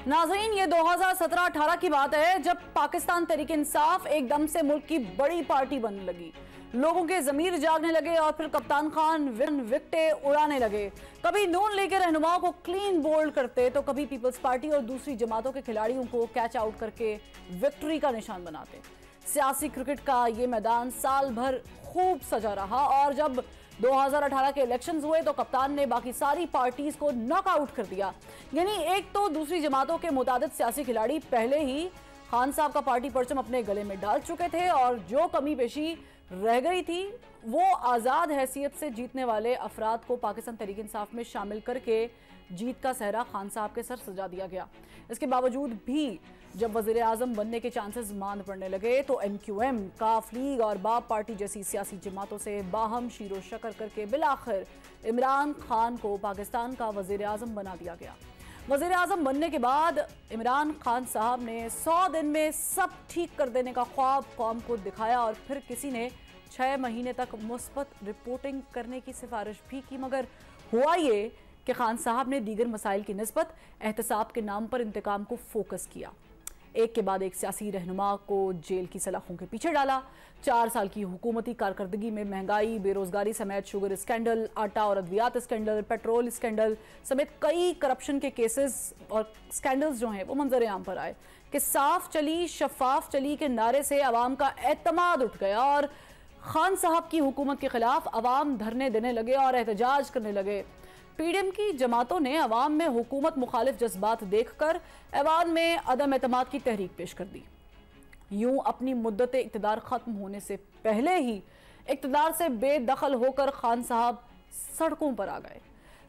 नाज़रीन, ये 2017-18 की बात है जब पाकिस्तान तहरीक-ए-इंसाफ एकदम से मुल्क की बड़ी पार्टी बनने लगी। लोगों के ज़मीर जागने लगे और फिर कप्तान खान विकेटें उड़ाने लगे। कभी नून लीग के रहनुमाओं को क्लीन बोल्ड करते तो कभी पीपल्स पार्टी और दूसरी जमातों के खिलाड़ियों को कैच आउट करके विक्ट्री का निशान बनाते। सियासी क्रिकेट का ये मैदान साल भर खूब सजा रहा और जब 2018 के इलेक्शंस हुए तो कप्तान ने बाकी सारी पार्टीज को नॉकआउट कर दिया। यानी एक तो दूसरी जमातों के मुतादिद सियासी खिलाड़ी पहले ही खान साहब का पार्टी परचम अपने गले में डाल चुके थे और जो कमी पेशी रह गई थी वो आज़ाद हैसियत से जीतने वाले अफराद को पाकिस्तान तहरीक-ए-इंसाफ में शामिल करके जीत का सहरा खान साहब के सर सजा दिया गया। इसके बावजूद भी जब वज़ीर आज़म बनने के चांसेस मांद पड़ने लगे तो MQM, काफ लीग और बाप पार्टी जैसी सियासी जमातों से बाहम शीरो शकर करके बिलाखिर इमरान खान को पाकिस्तान का वज़ीर आज़म बना दिया गया। वज़ीर आज़म बनने के बाद इमरान खान साहब ने 100 दिन में सब ठीक कर देने का ख्वाब कौम को दिखाया और फिर किसी ने 6 महीने तक मुस्बत रिपोर्टिंग करने की सिफारिश भी की, मगर हुआ ये कि खान साहब ने दीगर मसाइल की निस्बत एहतसाब के नाम पर इंतकाम को फोकस किया। एक के बाद एक सियासी रहनुमा को जेल की सलाखों के पीछे डाला। 4 साल की हुकूमती कारकर्दगी में महंगाई, बेरोजगारी समेत शुगर स्कैंडल, आटा और अद्वियात स्कैंडल, पेट्रोल स्कैंडल समेत कई करप्शन के केसेस और स्कैंडल्स जो हैं वो मंजर आम पर आए कि साफ चली शफाफ चली के नारे से अवाम का एतमाद उठ गया और खान साहब की हुकूमत के खिलाफ अवाम धरने देने लगे और एहतजाज करने लगे। पीडीएम की जमातों ने अवाम में हुकूमत मुखालिफ जज्बात देखकर ऐवान में अदम एतमाद की तहरीक पेश कर दी। यूं अपनी मुद्दत इक़्तिदार खत्म होने से पहले ही इक़्तिदार से बेदखल होकर खान साहब सड़कों पर आ गए।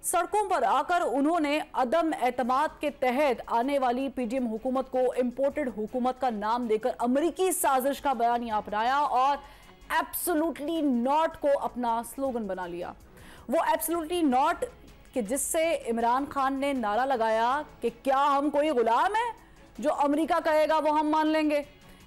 सड़कों पर आकर उन्होंने अदम एतमाद के तहत आने वाली पीडीएम हुकूमत को इम्पोर्टेड हुकूमत का नाम देकर अमरीकी साजिश का बयानिया अपनाया और एब्सोल्युटली नॉट को अपना स्लोगन बना लिया। वो एब्सोल्युटली नॉट कि जिससे इमरान खान ने नारा लगाया कि क्या हम कोई गुलाम है, जो अमेरिका कहेगा वो हम मान लेंगे।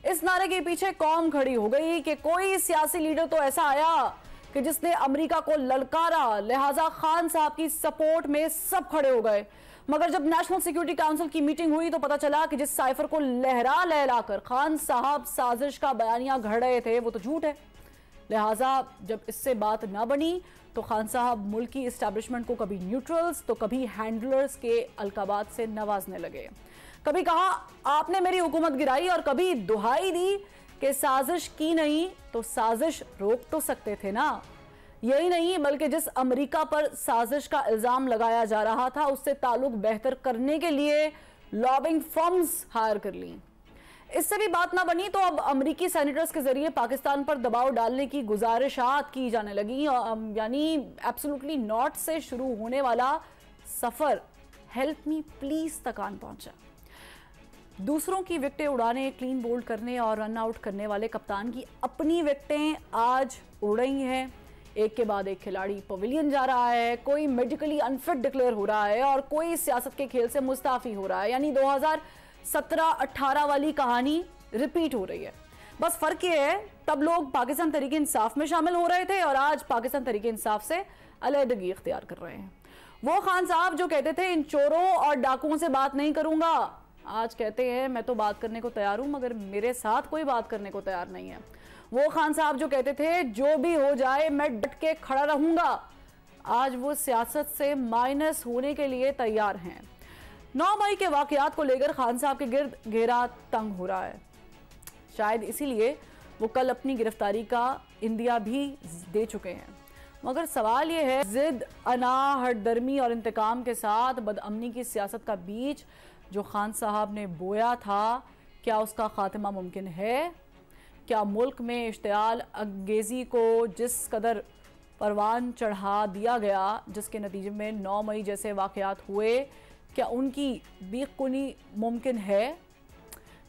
इस नारे के पीछे कौम खड़ी हो गई कि कोई सियासी लीडर तो ऐसा आया कि जिसने अमेरिका को ललकारा, लिहाजा खान साहब की सपोर्ट में सब खड़े हो गए। मगर जब नेशनल सिक्योरिटी काउंसिल की मीटिंग हुई तो पता चला कि जिस साइफर को लहरा लहराकर खान साहब साजिश का बयानिया घड़ रहे थे वो तो झूठ है। लिहाजा जब इससे बात ना बनी तो खान साहब मुल्की इस्टेब्लिशमेंट को कभी न्यूट्रल्स तो कभी हैंडलर्स के अलकाबात से नवाजने लगे। कभी कहा आपने मेरी हुकूमत गिराई और कभी दुहाई दी कि साजिश की नहीं तो साजिश रोक तो सकते थे ना। यही नहीं बल्कि जिस अमेरिका पर साजिश का इल्जाम लगाया जा रहा था उससे ताल्लुक बेहतर करने के लिए लॉबिंग फर्म्स हायर कर ली। इससे भी बात ना बनी तो अब अमेरिकी सेनेटर्स के जरिए पाकिस्तान पर दबाव डालने की गुजारिशात की जाने लगी। यानी एब्सोल्युटली नॉट से शुरू होने वाला सफर हेल्प मी प्लीज तक आन पहुंचा। दूसरों की विकेटें उड़ाने, क्लीन बोल्ड करने और रन आउट करने वाले कप्तान की अपनी विकेटें आज उड़ रही हैं। एक के बाद एक खिलाड़ी पवेलियन जा रहा है, कोई मेडिकली अनफिट डिक्लेयर हो रहा है और कोई सियासत के खेल से मुस्ताफी हो रहा है। यानी 2017-18 वाली कहानी रिपीट हो रही है। बस फर्क ये है तब लोग पाकिस्तान तहरीक-ए-इंसाफ में शामिल हो रहे थे और आज पाकिस्तान तहरीक-ए-इंसाफ से अलहदगी इख्तियार कर रहे हैं। वो खान साहब जो कहते थे इन चोरों और डाकुओं से बात नहीं करूंगा, आज कहते हैं मैं तो बात करने को तैयार हूं मगर मेरे साथ कोई बात करने को तैयार नहीं है। वो खान साहब जो कहते थे जो भी हो जाए मैं डट के खड़ा रहूंगा, आज वो सियासत से माइनस होने के लिए तैयार हैं। 9 मई के वाकयात को लेकर खान साहब के गिर्द घेरा तंग हो रहा है। शायद इसीलिए वो कल अपनी गिरफ्तारी का इंदिया भी दे चुके हैं। मगर सवाल ये है, जिद, अना, हटदर्मी और इंतकाम के साथ बदअमनी की सियासत का बीज जो खान साहब ने बोया था, क्या उसका खात्मा मुमकिन है? क्या मुल्क में इश्तियाल अंगेजी को जिस कदर परवान चढ़ा दिया गया, जिसके नतीजे में 9 मई जैसे वाकयात हुए, क्या उनकी बेखुनी मुमकिन है?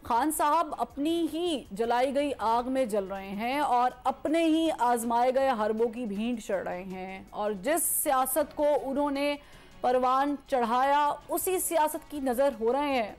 खान साहब अपनी ही जलाई गई आग में जल रहे हैं और अपने ही आजमाए गए हरबों की भींट चढ़ रहे हैं और जिस सियासत को उन्होंने परवान चढ़ाया उसी सियासत की नज़र हो रहे हैं।